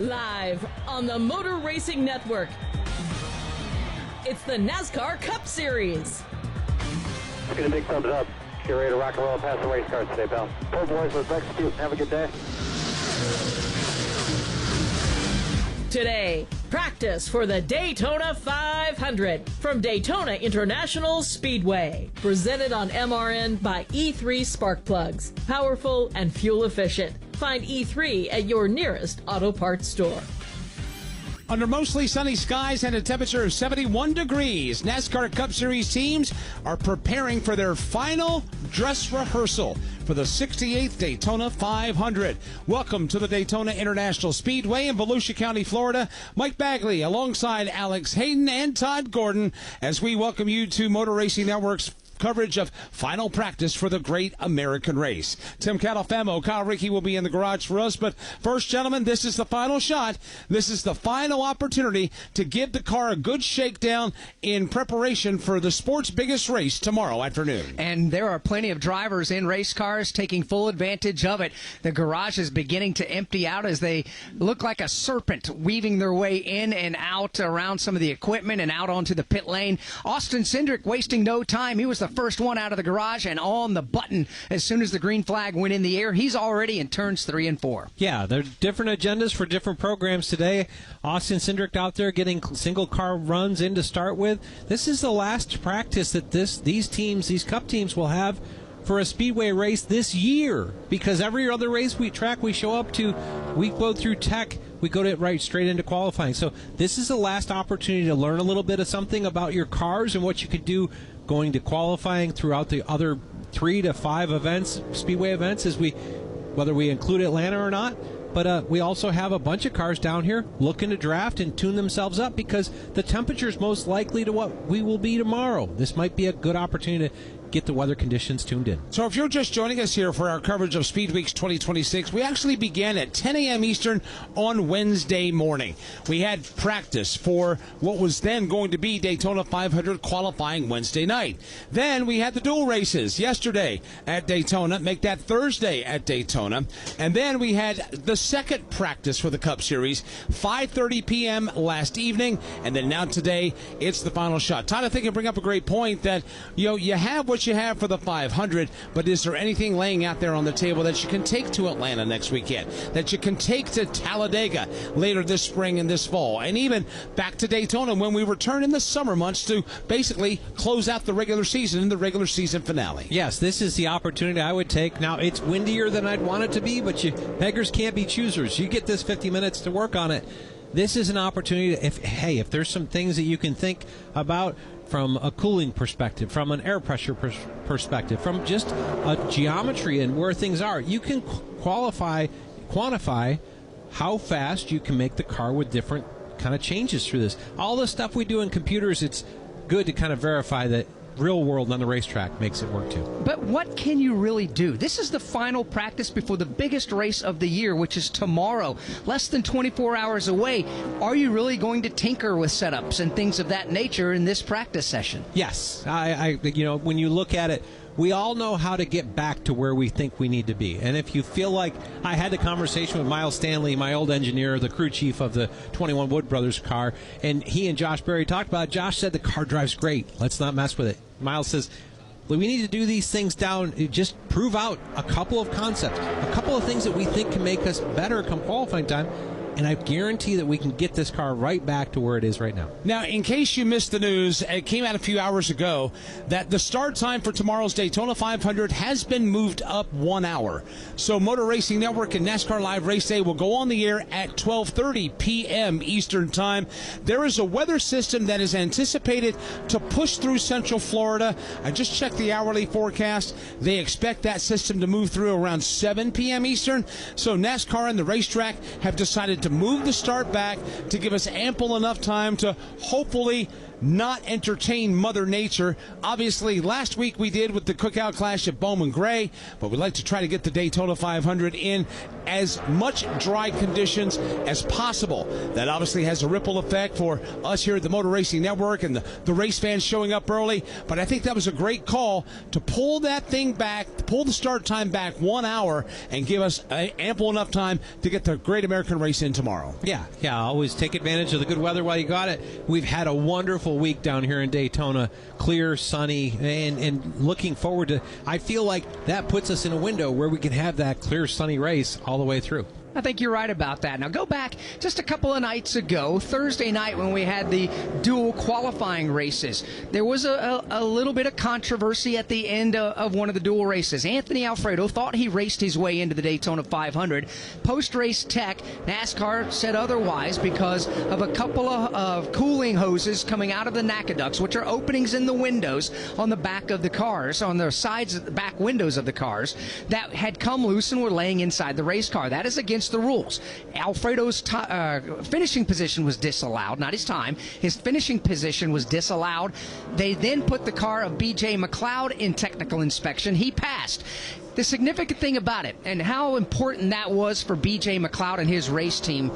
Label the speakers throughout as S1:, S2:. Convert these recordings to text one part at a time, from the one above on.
S1: Live on the Motor Racing Network, it's the NASCAR Cup Series.
S2: Get a big thumbs up. Get ready to rock and roll past the race cars today, pal. Poor boys, let's execute. Have a good day.
S1: Today, practice for the Daytona 500 from Daytona International Speedway. Presented on MRN by E3 Spark Plugs. Powerful and fuel efficient. Find E3 at your nearest auto parts store.
S3: Under mostly sunny skies and a temperature of 71 degrees, NASCAR Cup Series teams are preparing for their final dress rehearsal for the 68th Daytona 500. Welcome to the Daytona International Speedway in Volusia County, Florida. Mike Bagley alongside Alex Hayden and Todd Gordon as we welcome you to Motor Racing Network's coverage of final practice for the great American race. Tim Catalfamo, Kyle Rickey will be in the garage for us, but first, gentlemen, this is the final shot. This is the final opportunity to give the car a good shakedown in preparation for the sport's biggest race tomorrow afternoon.
S4: And there are plenty of drivers in race cars taking full advantage of it. The garage is beginning to empty out as they look like a serpent weaving their way in and out around some of the equipment and out onto the pit lane. Austin Cindric wasting no time. He was the first one out of the garage and on the button as soon as the green flag went in the air. He's already in turns 3 and 4.
S5: Yeah, there's different agendas for different programs today. Austin Cindric out there getting single car runs in to start with. This is the last practice that these cup teams will have for a speedway race this year, because every other race we show up to, we go through tech, we go straight into qualifying. So this is the last opportunity to learn a little bit of something about your cars and what you could do going to qualifying throughout the other 3 to 5 events, speedway events, whether we include Atlanta or not. But we also have a bunch of cars down here looking to draft and tune themselves up because the temperature is most likely to what we will be tomorrow. This might be a good opportunity to get the weather conditions tuned in.
S3: So if you're just joining us here for our coverage of Speed Weeks 2026, we actually began at 10 a.m. Eastern on Wednesday morning. We had practice for what was then going to be Daytona 500 qualifying Wednesday night. Then we had the dual races yesterday at Daytona, make that Thursday at Daytona. And then we had the second practice for the Cup Series, 5:30 p.m. last evening. And then now today, it's the final shot. Todd, I think you bring up a great point that, you have what you have for the 500, but is there anything laying out there on the table that you can take to Atlanta next weekend, that you can take to Talladega later this spring and this fall, and even back to Daytona when we return in the summer months to basically close out the regular season and the regular season finale?
S5: Yes, this is the opportunity I would take. Now, it's windier than I'd want it to be, but beggars can't be choosers. You get this 50 minutes to work on it. This is an opportunity if there's some things that you can think about from a cooling perspective, from an air pressure perspective, from just a geometry and where things are, you can quantify how fast you can make the car with different kind of changes through this. All the stuff we do in computers, it's good to kind of verify that real world on the racetrack makes it work too.
S4: But what can you really do? This is the final practice before the biggest race of the year, which is tomorrow, less than 24 hours away. Are you really going to tinker with setups and things of that nature in this practice session?
S5: Yes. When you look at it, we all know how to get back to where we think we need to be. And if you feel like, I had the conversation with Miles Stanley, my old engineer, the crew chief of the 21 Wood Brothers car, and he and Josh Berry talked about it. Josh said the car drives great. Let's not mess with it. Miles says, We need to do these things down, just prove out a couple of concepts, a couple of things that we think can make us better come qualifying time. And I guarantee that we can get this car right back to where it is right now.
S3: Now, in case you missed the news, it came out a few hours ago that the start time for tomorrow's Daytona 500 has been moved up 1 hour. So Motor Racing Network and NASCAR Live Race Day will go on the air at 12:30 p.m. Eastern Time. There is a weather system that is anticipated to push through Central Florida. I just checked the hourly forecast. They expect that system to move through around 7 p.m. Eastern. So NASCAR and the racetrack have decided to move the start back to give us ample enough time to hopefully not entertain Mother Nature. Obviously, last week we did with the Cookout Clash at Bowman Gray, but we'd like to try to get the Daytona 500 in as much dry conditions as possible. That obviously has a ripple effect for us here at the Motor Racing Network and the race fans showing up early, but I think that was a great call to pull that thing back, to pull the start time back 1 hour and give us ample enough time to get the Great American Race in tomorrow.
S5: Yeah, always take advantage of the good weather while you got it. We've had a wonderful week down here in Daytona, clear, sunny, and looking forward to, I feel like that puts us in a window where we can have that clear, sunny race all the way through.
S4: I think you're right about that. Now go back just a couple of nights ago, Thursday night, when we had the dual qualifying races. There was a little bit of controversy at the end of one of the dual races. Anthony Alfredo thought he raced his way into the Daytona 500. Post-race tech, NASCAR said otherwise because of a couple of cooling hoses coming out of the NACA ducts, which are openings in the windows on the back of the cars, on the sides of the back windows of the cars, that had come loose and were laying inside the race car. That is against the rules. Alfredo's finishing position was disallowed, not his time. His finishing position was disallowed. They then put the car of B.J. McLeod in technical inspection. He passed. The significant thing about it, and how important that was for B.J. McLeod and his race team,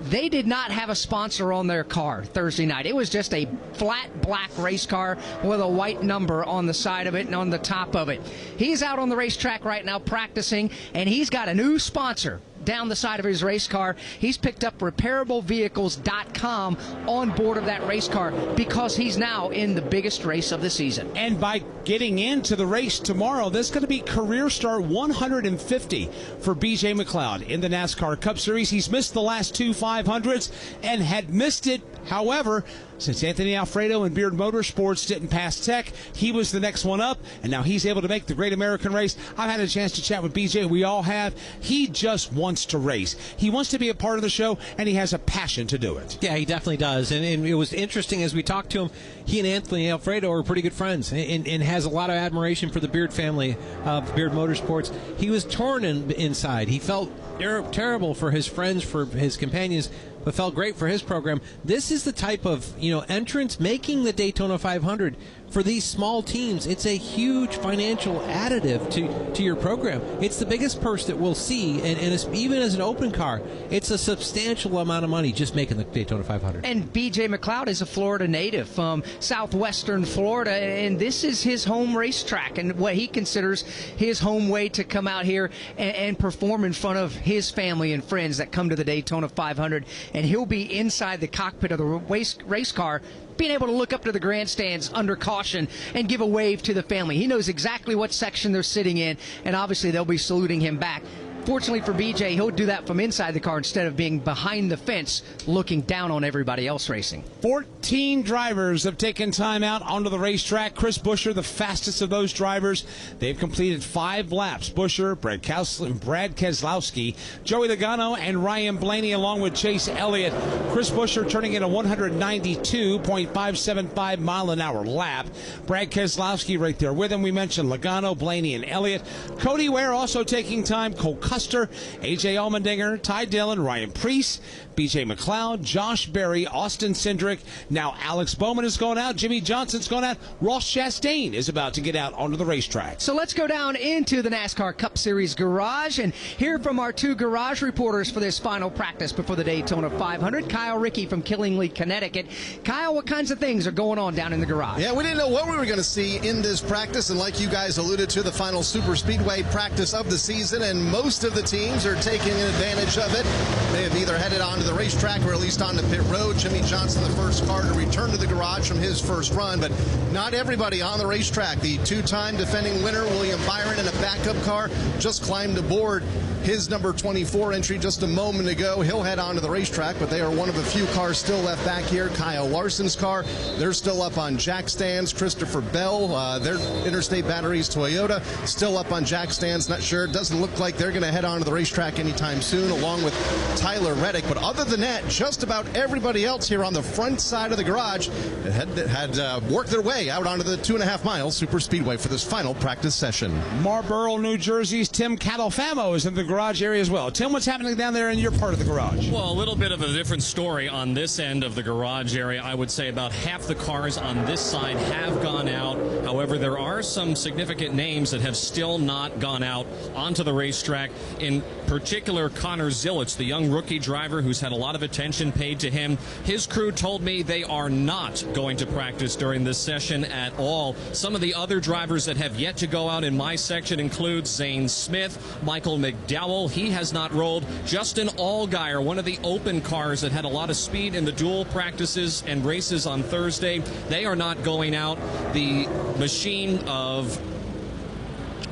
S4: they did not have a sponsor on their car Thursday night. It was just a flat black race car with a white number on the side of it and on the top of it. He's out on the racetrack right now practicing, and he's got a new sponsor down the side of his race car. He's picked up repairablevehicles.com on board of that race car because he's now in the biggest race of the season.
S3: And by getting into the race tomorrow, there's going to be career start 150 for B.J. McLeod in the NASCAR Cup Series. He's missed the last two 500s and had missed it. However, since Anthony Alfredo and Beard Motorsports didn't pass tech, he was the next one up, and now he's able to make the Great American Race. I've had a chance to chat with BJ. We all have. He just wants to race. He wants to be a part of the show, and he has a passion to do it.
S5: Yeah, he definitely does. And it was interesting as we talked to him. He and Anthony Alfredo are pretty good friends and has a lot of admiration for the Beard family of Beard Motorsports. He was torn inside. He felt terrible for his friends, for his companions, but felt great for his program. This is the type of entrance making the Daytona 500 for these small teams. It's a huge financial additive to your program. It's the biggest purse that we'll see, and it's, even as an open car, it's a substantial amount of money just making the Daytona 500.
S4: And B.J. McLeod is a Florida native from southwestern Florida, and this is his home racetrack and what he considers his home way to come out here and perform in front of his family and friends that come to the Daytona 500. And he'll be inside the cockpit of the race car, being able to look up to the grandstands under caution and give a wave to the family. He knows exactly what section they're sitting in, and obviously they'll be saluting him back. Fortunately for BJ, he'll do that from inside the car instead of being behind the fence looking down on everybody else racing.
S3: 14 drivers have taken time out onto the racetrack. Chris Buescher, the fastest of those drivers. They've completed 5 laps. Buescher, Brad Keselowski, Joey Logano, and Ryan Blaney, along with Chase Elliott. Chris Buescher turning in a 192.575 mile-an-hour lap. Brad Keselowski right there with him. We mentioned Logano, Blaney, and Elliott. Cody Ware also taking time. Cole Custer, A.J. Allmendinger, Ty Dillon, Ryan Preece, B.J. McLeod, Josh Berry, Austin Cindric. Now Alex Bowman is going out. Jimmy Johnson's going out. Ross Chastain is about to get out onto the racetrack.
S4: So let's go down into the NASCAR Cup Series garage and hear from our 2 garage reporters for this final practice before the Daytona 500. Kyle Rickey from Killingly, Connecticut. Kyle, what kinds of things are going on down in the garage?
S6: Yeah, we didn't know what we were going to see in this practice, and like you guys alluded to, the final super speedway practice of the season, and most of the teams are taking advantage of it. They have either headed onto the racetrack or at least onto pit road. Jimmy Johnson, the first car to return to the garage from his first run, but not everybody on the racetrack. The two-time defending winner, William Byron, in a backup car, just climbed aboard his number 24 entry just a moment ago. He'll head onto the racetrack, but they are one of a few cars still left back here. Kyle Larson's car, they're still up on jack stands. Christopher Bell, their Interstate Batteries Toyota, still up on jack stands. Not sure. It doesn't look like they're going to head onto the racetrack anytime soon, along with Tyler Reddick. But other than that, just about everybody else here on the front side of the garage had worked their way out onto the 2.5 mile super speedway for this final practice session.
S3: Marlboro, New Jersey's Tim Catalfamo is in the garage area as well. Tim, what's happening down there in your part of the garage?
S7: Well, a little bit of a different story on this end of the garage area. I would say about half the cars on this side have gone out. However, there are some significant names that have still not gone out onto the racetrack. In particular, Connor Zillitz, the young rookie driver who's had a lot of attention paid to him. His crew told me they are not going to practice during this session at all. Some of the other drivers that have yet to go out in my section include Zane Smith, Michael McDowell. He has not rolled. Justin Allgaier, one of the open cars that had a lot of speed in the dual practices and races on Thursday. They are not going out. The machine of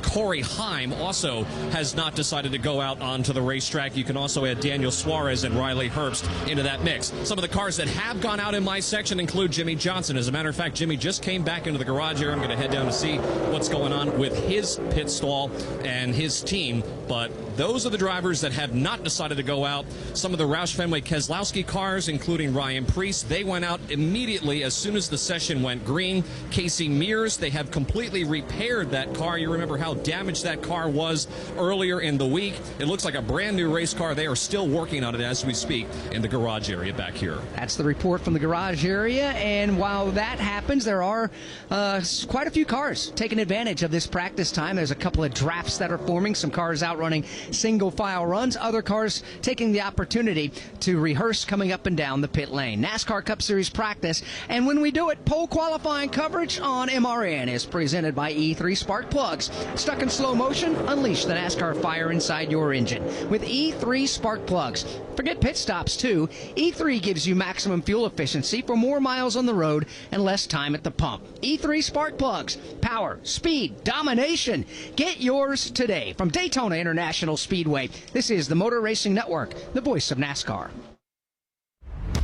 S7: Corey Heim also has not decided to go out onto the racetrack. You can also add Daniel Suarez and Riley Herbst into that mix. Some of the cars that have gone out in my section include Jimmy Johnson. As a matter of fact, Jimmy just came back into the garage here. I'm going to head down to see what's going on with his pit stall and his team. But those are the drivers that have not decided to go out. Some of the Roush Fenway Keselowski cars, including Ryan Preece, they went out immediately as soon as the session went green. Casey Mears, they have completely repaired that car. You remember how damaged that car was earlier in the week. It looks like a brand new race car. They are still working on it as we speak in the garage area back here.
S4: That's the report from the garage area, and while that happens, there are quite a few cars taking advantage of this practice time. There's a couple of drafts that are forming, some cars out running single file runs, other cars taking the opportunity to rehearse coming up and down the pit lane. NASCAR Cup Series practice, and when we do it, pole qualifying coverage on MRN is presented by E3 Spark Plugs. Stuck in slow motion? Unleash the NASCAR fire inside your engine with E3 Spark Plugs. Forget pit stops, too. E3 gives you maximum fuel efficiency for more miles on the road and less time at the pump. E3 Spark Plugs. Power, speed, domination. Get yours today from Daytona International Speedway. This is the Motor Racing Network, the voice of NASCAR.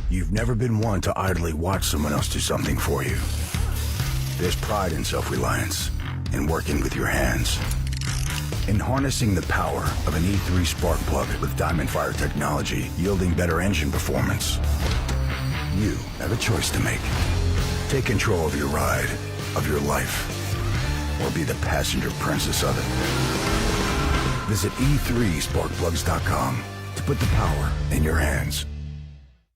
S8: You've never been one to idly watch someone else do something for you. There's pride in self-reliance, in working with your hands, in harnessing the power of an E3 spark plug with Diamond Fire technology, yielding better engine performance. You have a choice to make. Take control of your ride, of your life, or be the passenger princess of it. Visit e3sparkplugs.com to put the power in your hands.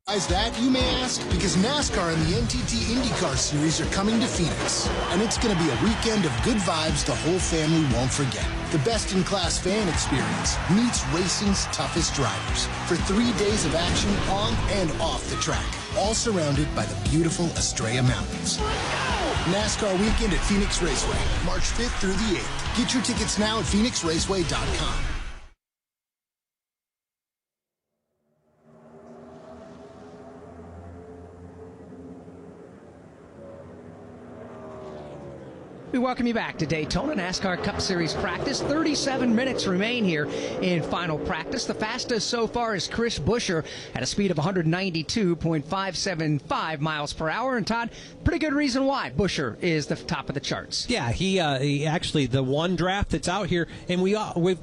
S9: Why is that, you may ask? Because NASCAR and the NTT IndyCar Series are coming to Phoenix. And it's going to be a weekend of good vibes the whole family won't forget. The best-in-class fan experience meets racing's toughest drivers for 3 days of action on and off the track, all surrounded by the beautiful Estrella Mountains. NASCAR weekend at Phoenix Raceway, March 5th through the 8th. Get your tickets now at phoenixraceway.com.
S4: We welcome you back to Daytona NASCAR Cup Series practice. 37 minutes remain here in final practice. The fastest so far is Chris Buescher at a speed of 192.575 miles per hour. And Todd, pretty good reason why Buescher is the top of the charts.
S5: Yeah, he actually, the one draft that's out here, and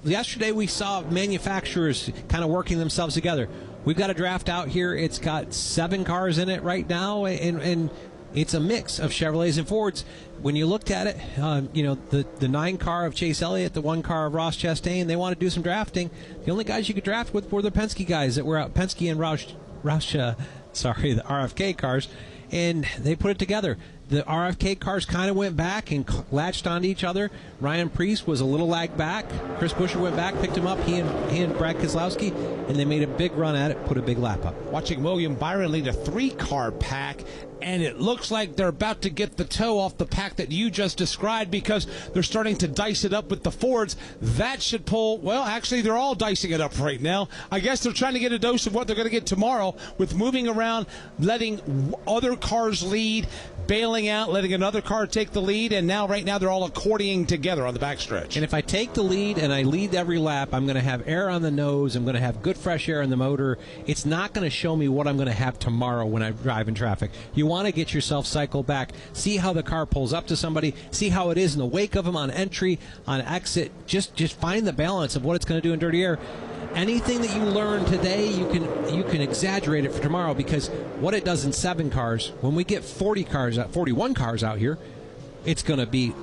S5: yesterday we saw manufacturers kind of working themselves together. We've got a draft out here. It's got 7 cars in it right now, and it's a mix of Chevrolets and Fords. When you looked at it, the 9 car of Chase Elliott, the 1 car of Ross Chastain, they want to do some drafting. The only guys you could draft with were the Penske guys that were out, Penske and the RFK cars, and they put it together. The RFK cars kind of went back and latched onto each other. Ryan Preece was a little lag back. Chris Buescher went back, picked him up, he and Brad Keselowski, and they made a big run at it, put a big lap up.
S3: Watching William Byron lead a 3-car pack, and it looks like they're about to get the toe off the pack that you just described because they're starting to dice it up with the Fords. That should pull, well, actually, they're all dicing it up right now. I guess they're trying to get a dose of what they're going to get tomorrow with moving around, letting other cars lead, bailing out, letting another car take the lead, and now right now they're all accordioning together on the backstretch.
S5: And if I take the lead and I lead every lap, I'm going to have air on the nose, I'm going to have good fresh air in the motor. It's not going to show me what I'm going to have tomorrow when I drive in traffic. You want to get yourself cycled back, see how the car pulls up to somebody, see how it is in the wake of them on entry, on exit. Just find the balance of what it's going to do in dirty air. Anything that you learn today, you can exaggerate it for tomorrow, because what it does in 7 cars, when we get 41 cars out here, it's going to be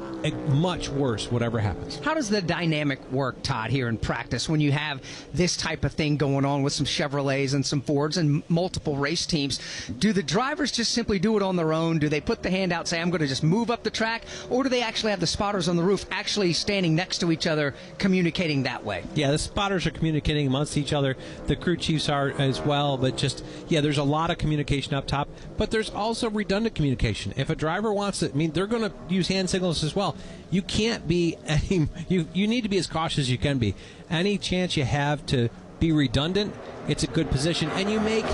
S5: much worse, whatever happens.
S4: How does the dynamic work, Todd, here in practice when you have this type of thing going on with some Chevrolets and some Fords and multiple race teams? Do the drivers just simply do it on their own? Do they put the hand out, say, I'm going to just move up the track? Or do they actually have the spotters on the roof actually standing next to each other, communicating that way?
S5: Yeah, the spotters are communicating amongst each other. The crew chiefs are as well. But there's a lot of communication up top. But there's also redundant communication. If a driver wants it, they're going to use hand signals as well. You can't be you need to be as cautious as you can be. Any chance you have to be redundant, it's a good position. And you make,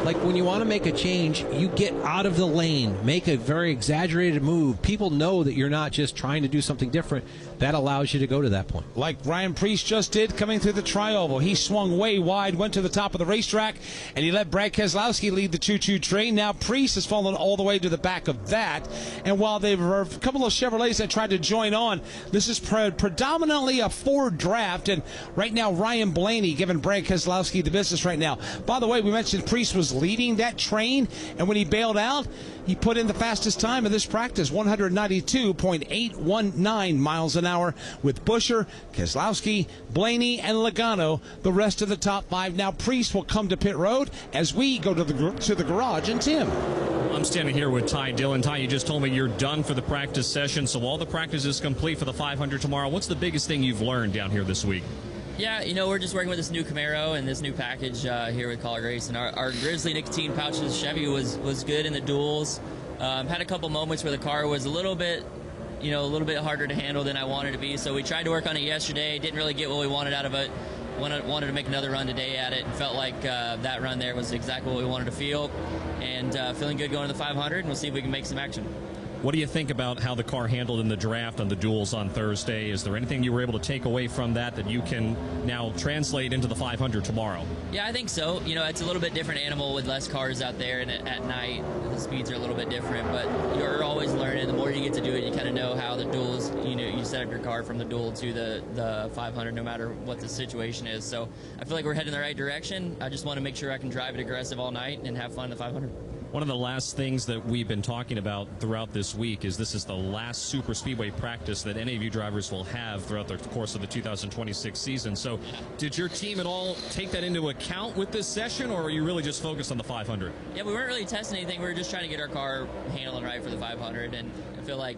S5: like when you want to make a change, you get out of the lane, make a very exaggerated move. People know that you're not just trying to do something different. That allows you to go to that point.
S3: Like Ryan Preece just did coming through the tri-oval. He swung way wide, went to the top of the racetrack, and he let Brad Keselowski lead the choo-choo train. Now Preece has fallen all the way to the back of that. And while there were a couple of Chevrolets that tried to join on, this is predominantly a Ford draft. And right now, Ryan Blaney giving Brad Keselowski the business right now. By the way, we mentioned Preece was leading that train, and when he bailed out, he put in the fastest time of this practice, 192.819 miles an hour, with Buescher, Keselowski, Blaney, and Logano, the rest of the top 5. Now Preece will come to pit road as we go to the garage. And Tim.
S7: I'm standing here with Ty Dillon. Ty, you just told me you're done for the practice session, so all the practice is complete for the 500 tomorrow. What's the biggest thing you've learned down here this week?
S10: Yeah, we're just working with this new Camaro and this new package here with College Race. And our Grizzly nicotine pouches Chevy was good in the duels. Had a couple moments where the car was a little bit harder to handle than I wanted to be. So we tried to work on it yesterday. Didn't really get what we wanted out of it. Wanted to make another run today at it, and felt like that run there was exactly what we wanted to feel. And feeling good going to the 500, and we'll see if we can make some action.
S7: What do you think about how the car handled in the draft on the duels on Thursday? Is there anything you were able to take away from that you can now translate into the 500 tomorrow?
S10: Yeah, I think so. It's a little bit different animal with less cars out there, and at night the speeds are a little bit different, but you're always learning. The more you get to do it, you kind of know how the duels, you set up your car from the duel to the 500 no matter what the situation is. So I feel like we're heading in the right direction. I just want to make sure I can drive it aggressive all night and have fun in the 500.
S7: One of the last things that we've been talking about throughout this week is this is the last super speedway practice that any of you drivers will have throughout the course of the 2026 season. So did your team at all take that into account with this session, or are you really just focused on the 500?
S10: Yeah, we weren't really testing anything. We were just trying to get our car handling right for the 500, and I feel like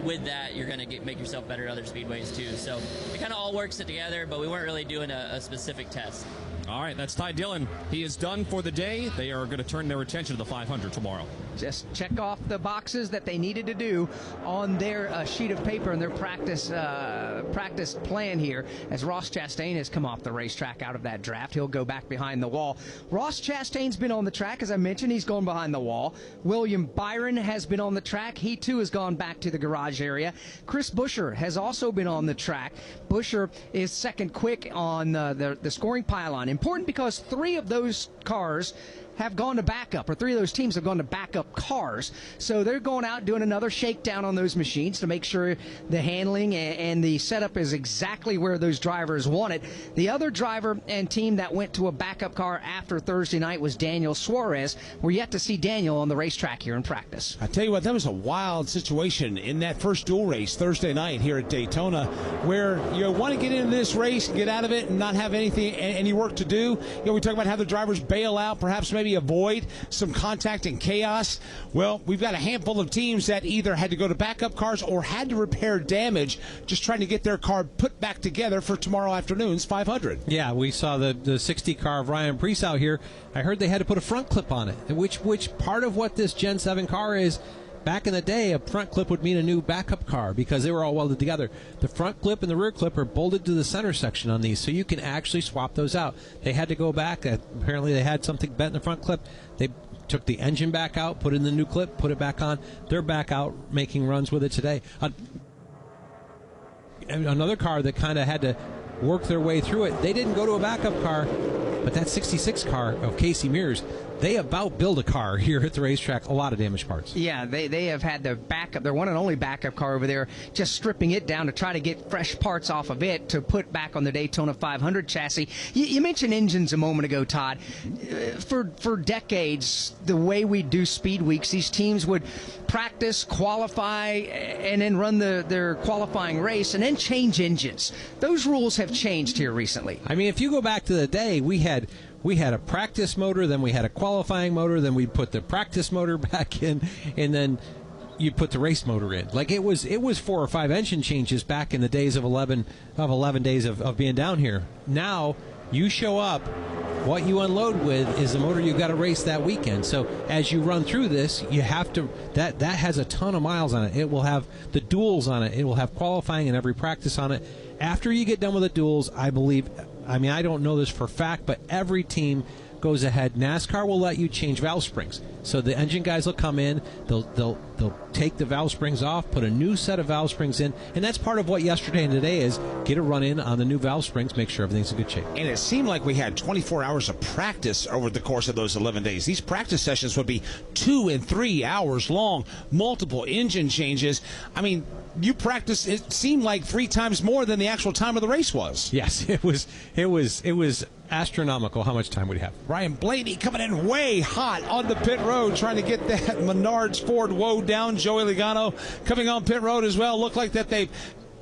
S10: with that, you're going to make yourself better at other speedways too. So it kind of all works together, but we weren't really doing a specific test.
S7: All right, that's Ty Dillon. He is done for the day. They are going to turn their attention to the 500 tomorrow.
S4: Just check off the boxes that they needed to do on their sheet of paper and their practice plan here, as Ross Chastain has come off the racetrack out of that draft. He'll go back behind the wall. Ross Chastain's been on the track. As I mentioned, he's gone behind the wall. William Byron has been on the track. He, too, has gone back to the garage area. Chris Buescher has also been on the track. Buescher is second quick on the scoring pylon. Important because 3 of those cars have gone to backup, or 3 of those teams have gone to backup cars. So they're going out doing another shakedown on those machines to make sure the handling and the setup is exactly where those drivers want it. The other driver and team that went to a backup car after Thursday night was Daniel Suarez. We're yet to see Daniel on the racetrack here in practice.
S3: I tell you what, that was a wild situation in that first dual race Thursday night here at Daytona, where you want to get into this race and get out of it and not have any work to do. We talk about how the drivers bail out, perhaps make maybe avoid some contact and chaos? Well, we've got a handful of teams that either had to go to backup cars or had to repair damage, just trying to get their car put back together for tomorrow afternoon's 500.
S5: Yeah, we saw the 60 car of Ryan Preece out here. I heard they had to put a front clip on it, which part of what this Gen 7 car is. Back in the day, a front clip would mean a new backup car because they were all welded together. The front clip and the rear clip are bolted to the center section on these, so you can actually swap those out. They had to go back. Apparently, they had something bent in the front clip. They took the engine back out, put in the new clip, put it back on. They're back out making runs with it today. Another car that kind of had to work their way through it, they didn't go to a backup car, but that 66 car of Casey Mears, they about build a car here at the racetrack. A lot of damaged parts.
S4: Yeah, they have had their backup, their one and only backup car over there, just stripping it down to try to get fresh parts off of it to put back on the Daytona 500 chassis. You mentioned engines a moment ago, Todd. For decades, the way we do speed weeks, these teams would practice, qualify, and then run their qualifying race, and then change engines. Those rules have changed here recently.
S5: I mean, if you go back to the day, we had a practice motor, then we had a qualifying motor, then we put the practice motor back in, and then you put the race motor in. Like it was 4 or 5 engine changes back in the days of 11 days of being down here. Now you show up, what you unload with is the motor you've got to race that weekend. So as you run through this, you have to, that has a ton of miles on it. It will have the duals on it. It will have qualifying and every practice on it. After you get done with the duals, I believe, I mean, I don't know this for a fact, but every team goes ahead. NASCAR will let you change valve springs. So the engine guys will come in, they'll take the valve springs off, put a new set of valve springs in, and that's part of what yesterday and today is. Get a run in on the new valve springs, make sure everything's in good shape.
S3: And it seemed like we had 24 hours of practice over the course of those 11 days. These practice sessions would be 2 and 3 hours long, multiple engine changes. I mean, you practiced, it seemed like 3 times more than the actual time of the race was.
S5: Yes, it was astronomical how much time we'd have.
S3: Ryan Blaney coming in way hot on the pit road, trying to get that Menards Ford woe down. Joey Logano coming on pit road as well. Look like that they've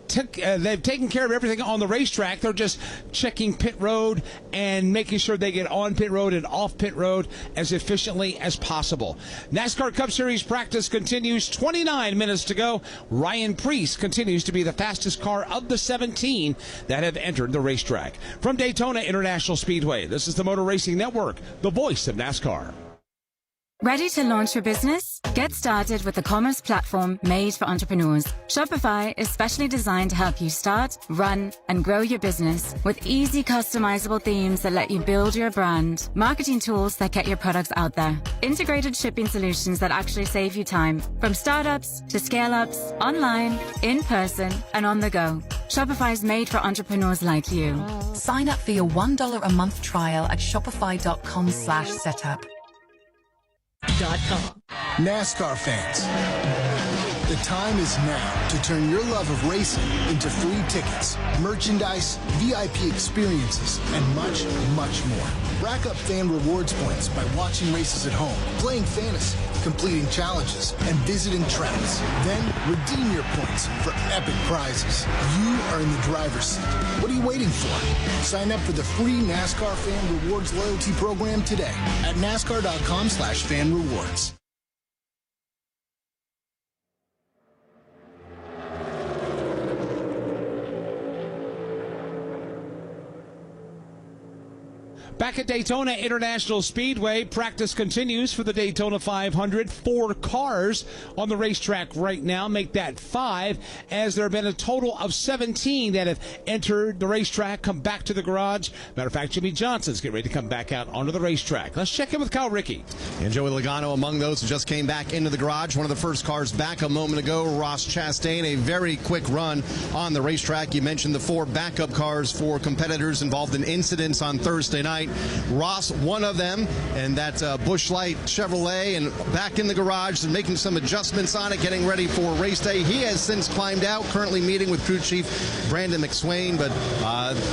S3: taken care of everything on the racetrack. They're just checking pit road and making sure they get on pit road and off pit road as efficiently as possible. NASCAR Cup Series practice continues. 29 minutes to go. Ryan Preece continues to be the fastest car of the 17 that have entered the racetrack. From Daytona International Speedway, this is the Motor Racing Network, the voice of NASCAR.
S11: Ready to launch your business? Get started with the commerce platform made for entrepreneurs. Shopify is specially designed to help you start, run, and grow your business with easy customizable themes that let you build your brand, marketing tools that get your products out there, integrated shipping solutions that actually save you time, from startups to scale-ups, online, in person, and on the go. Shopify is made for entrepreneurs like you.
S12: Sign up for your $1 a month trial at shopify.com/setup.
S9: NASCAR fans, the time is now to turn your love of racing into free tickets, merchandise, VIP experiences, and much, much more. Rack up fan rewards points by watching races at home, playing fantasy, completing challenges, and visiting tracks. Then redeem your points for epic prizes. You are in the driver's seat. What are you waiting for? Sign up for the free NASCAR Fan Rewards loyalty program today at NASCAR.com/fan rewards.
S3: Back at Daytona International Speedway, practice continues for the Daytona 500. 4 cars on the racetrack right now, make that 5, as there have been a total of 17 that have entered the racetrack, come back to the garage. Matter of fact, Jimmy Johnson's getting ready to come back out onto the racetrack. Let's check in with Kyle Rickey.
S6: And Joey Logano among those who just came back into the garage. One of the first cars back a moment ago, Ross Chastain, a very quick run on the racetrack. You mentioned the 4 backup cars for competitors involved in incidents on Thursday night. Ross, one of them, and that Busch Light Chevrolet, and back in the garage and making some adjustments on it, getting ready for race day. He has since climbed out, currently meeting with crew chief Brandon McSwain, but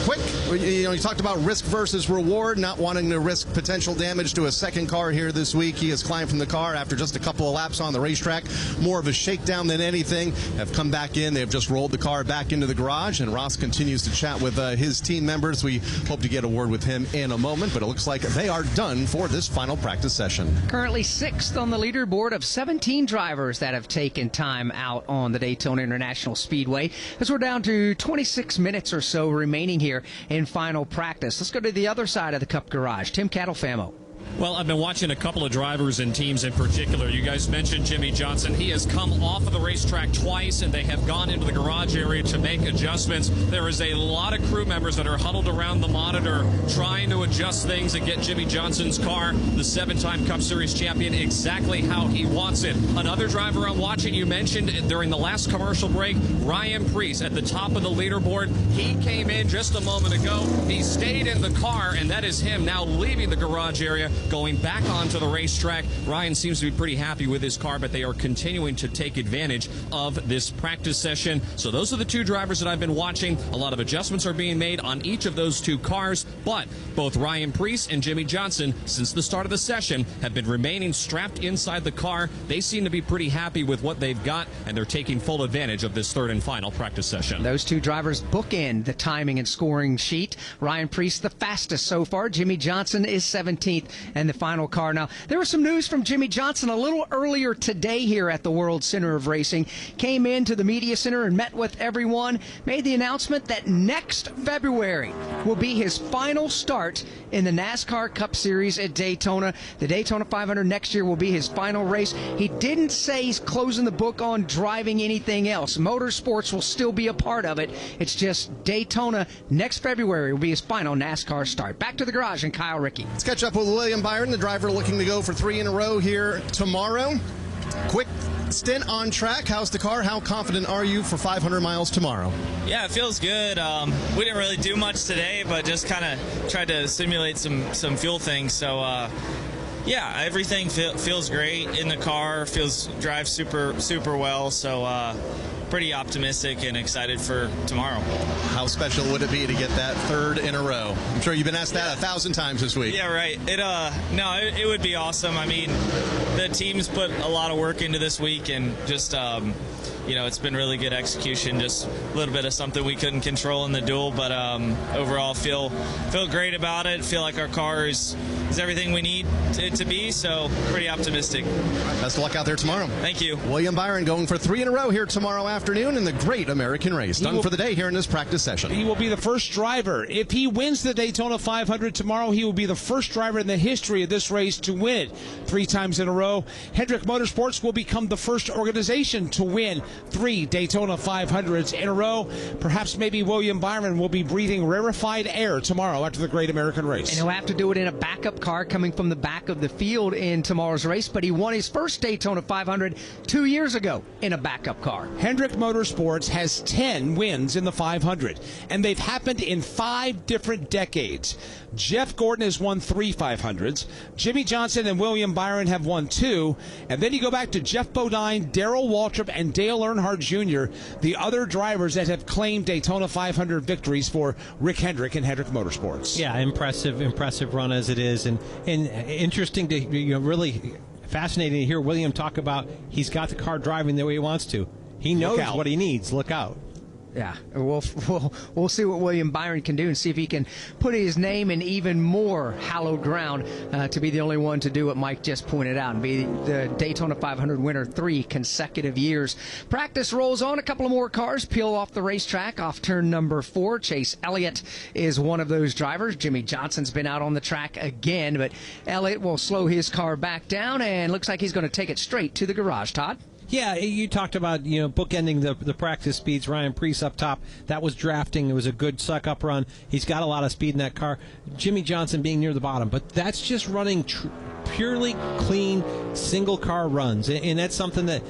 S6: quick, he talked about risk versus reward, not wanting to risk potential damage to a second car here this week. He has climbed from the car after just a couple of laps on the racetrack, more of a shakedown than anything. Have come back in, they have just rolled the car back into the garage, and Ross continues to chat with his team members. We hope to get a word with him in a a moment, but it looks like they are done for this final practice session.
S4: Currently 6th on the leaderboard of 17 drivers that have taken time out on the Daytona International Speedway, as we're down to 26 minutes or so remaining here in final practice. Let's go to the other side of the Cup Garage. Tim Cattlefamo.
S7: Well, I've been watching a couple of drivers and teams in particular. You guys mentioned Jimmy Johnson. He has come off of the racetrack twice, and they have gone into the garage area to make adjustments. There is a lot of crew members that are huddled around the monitor trying to adjust things and get Jimmy Johnson's car, the 7-time Cup Series champion, exactly how he wants it. Another driver I'm watching, you mentioned during the last commercial break, Ryan Preece at the top of the leaderboard. He came in just a moment ago. He stayed in the car, and that is him now leaving the garage area, going back onto the racetrack. Ryan seems to be pretty happy with his car, but they are continuing to take advantage of this practice session. So those are the two drivers that I've been watching. A lot of adjustments are being made on each of those two cars, but both Ryan Preece and Jimmy Johnson, since the start of the session, have been remaining strapped inside the car. They seem to be pretty happy with what they've got, and they're taking full advantage of this third and final practice session.
S4: Those two drivers bookend the timing and scoring sheet. Ryan Preece the fastest so far. Jimmy Johnson is 17th. And the final car. Now, there was some news from Jimmy Johnson a little earlier today here at the World Center of Racing. Came into the media center and met with everyone. Made the announcement that next February will be his final start in the NASCAR Cup Series at Daytona. The Daytona 500 next year will be his final race. He didn't say he's closing the book on driving anything else. Motorsports will still be a part of it. It's just Daytona next February will be his final NASCAR start. Back to the garage and Kyle Rickey.
S6: Let's catch up with William Byron, the driver looking to go for 3 in a row here tomorrow. Quick stint on track. How's the car? How confident are you for 500 miles tomorrow?
S13: Yeah, it feels good. We didn't really do much today, but just kind of tried to simulate some fuel things. So, yeah, everything feels great in the car. Drives super well. So, pretty optimistic and excited for tomorrow.
S6: How special would it be to get that 3rd in a row? I'm sure you've been asked that 1,000 times this week.
S13: Yeah, right. It would be awesome. I mean, the team's put a lot of work into this week, and just it's been really good execution. Just a little bit of something we couldn't control in the duel, but overall feel great about it. Feel like our car is everything we need it to be, so pretty optimistic.
S6: Best of luck out there tomorrow.
S13: Thank you.
S6: William Byron going for 3 in a row here tomorrow afternoon in the Great American Race. Done for the day here in this practice session.
S3: He will be the first driver. If he wins the Daytona 500 tomorrow, he will be the first driver in the history of this race to win it 3 times in a row. Hendrick Motorsports will become the first organization to win 3 Daytona 500s in a row. Perhaps maybe William Byron will be breathing rarefied air tomorrow after the Great American Race.
S4: And he'll have to do it in a backup car coming from the back of the field in tomorrow's race, but he won his first Daytona 500 2 years ago in a backup car.
S3: Hendrick Motorsports has 10 wins in the 500, and they've happened in 5 different decades. Jeff Gordon has won 3 500s. Jimmy Johnson and William Byron have won 2. And then you go back to Jeff Bodine, Darrell Waltrip, and Dale Earnhardt Jr., the other drivers that have claimed Daytona 500 victories for Rick Hendrick and Hendrick Motorsports.
S5: Yeah, impressive run as it is. And interesting to, really fascinating to hear William talk about he's got the car driving the way he wants to. He knows what he needs. Look out.
S4: Yeah, we'll see what William Byron can do and see if he can put his name in even more hallowed ground to be the only one to do what Mike just pointed out and be the Daytona 500 winner 3 consecutive years. Practice rolls on. A couple of more cars peel off the racetrack off turn number 4. Chase Elliott is one of those drivers. Jimmy Johnson's been out on the track again, but Elliott will slow his car back down and looks like he's going to take it straight to the garage. Todd?
S5: Yeah, you talked about, bookending the practice speeds. Ryan Preece up top, that was drafting. It was a good suck-up run. He's got a lot of speed in that car. Jimmy Johnson being near the bottom, but that's just running purely clean single-car runs, and that's something that,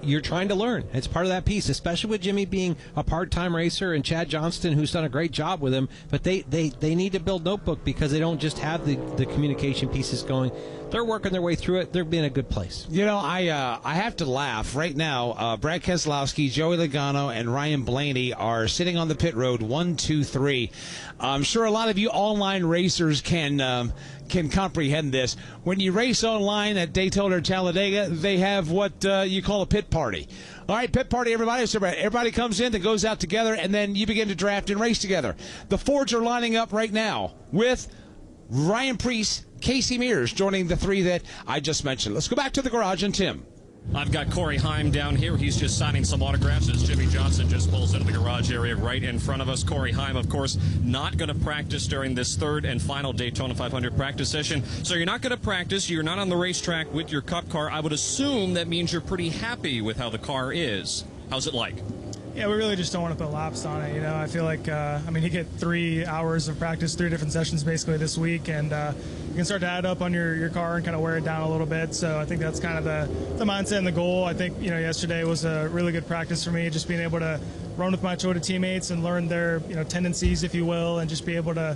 S5: you're trying to learn. It's part of that piece, especially with Jimmy being a part-time racer and Chad Johnston, who's done a great job with him, but they need to build notebook because they don't just have the communication pieces going. They're working their way through it. They're in a good place.
S3: I have to laugh right now. Brad Keselowski, Joey Logano, and Ryan Blaney are sitting on the pit road 1, 2, 3. I'm sure a lot of you online racers can comprehend this. When you race online at Daytona or Talladega, they have what you call a pit party. All right, pit party, everybody. So everybody comes in, that goes out together, and then you begin to draft and race together. The Fords are lining up right now with Ryan Preece, Casey Mears joining the three that I just mentioned. Let's go back to the garage and Tim.
S7: I've got Corey Heim down here. He's just signing some autographs as Jimmy Johnson just pulls into the garage area right in front of us. Corey Heim, of course, not going to practice during this third and final Daytona 500 practice session. So you're not going to practice. You're not on the racetrack with your Cup car. I would assume that means you're pretty happy with how the car is. How's it like?
S14: Yeah, we really just don't want to put laps on it. I feel like, you get 3 hours of practice, 3 different sessions basically this week, and you can start to add up on your car and kind of wear it down a little bit. So I think that's kind of the mindset and the goal. I think, yesterday was a really good practice for me, just being able to run with my Toyota teammates and learn their, tendencies, if you will, and just be able to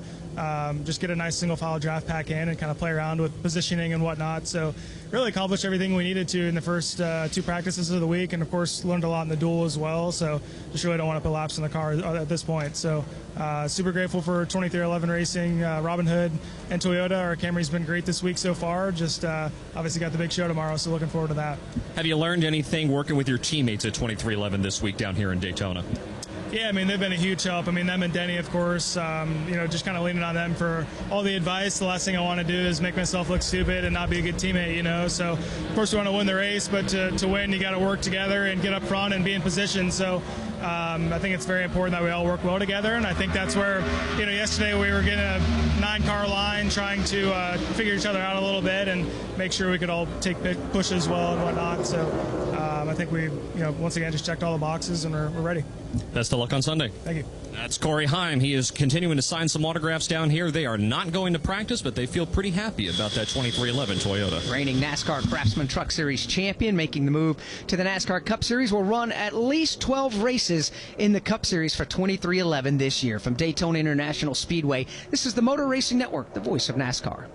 S14: just get a nice single file draft pack in and kind of play around with positioning and whatnot. So really accomplished everything we needed to in the first 2 practices of the week, and of course learned a lot in the duel as well. So just really don't want to put laps in the car at this point. So super grateful for 2311 Racing, Robin Hood, and Toyota. Our Camry's been great this week so far. Just obviously got the big show tomorrow, so looking forward to that.
S7: Have you learned anything working with your teammates at 2311 this week down here in Daytona?
S14: Yeah, they've been a huge help. Them and Denny, of course, just kind of leaning on them for all the advice. The last thing I want to do is make myself look stupid and not be a good teammate, So, of course, we want to win the race, but to win, you got to work together and get up front and be in position. So I think it's very important that we all work well together, and I think that's where, yesterday we were getting a 9-car line trying to figure each other out a little bit and make sure we could all take big pushes well and whatnot. So I think we, once again, just checked all the boxes and we're ready.
S7: Best of luck on Sunday.
S14: Thank you.
S7: That's Corey Heim. He is continuing to sign some autographs down here. They are not going to practice, but they feel pretty happy about that 2311 Toyota.
S4: Reigning NASCAR Craftsman Truck Series champion, making the move to the NASCAR Cup Series, will run at least 12 races in the Cup Series for 2311 this year. From Daytona International Speedway, this is the Motor Racing Network, the voice of NASCAR.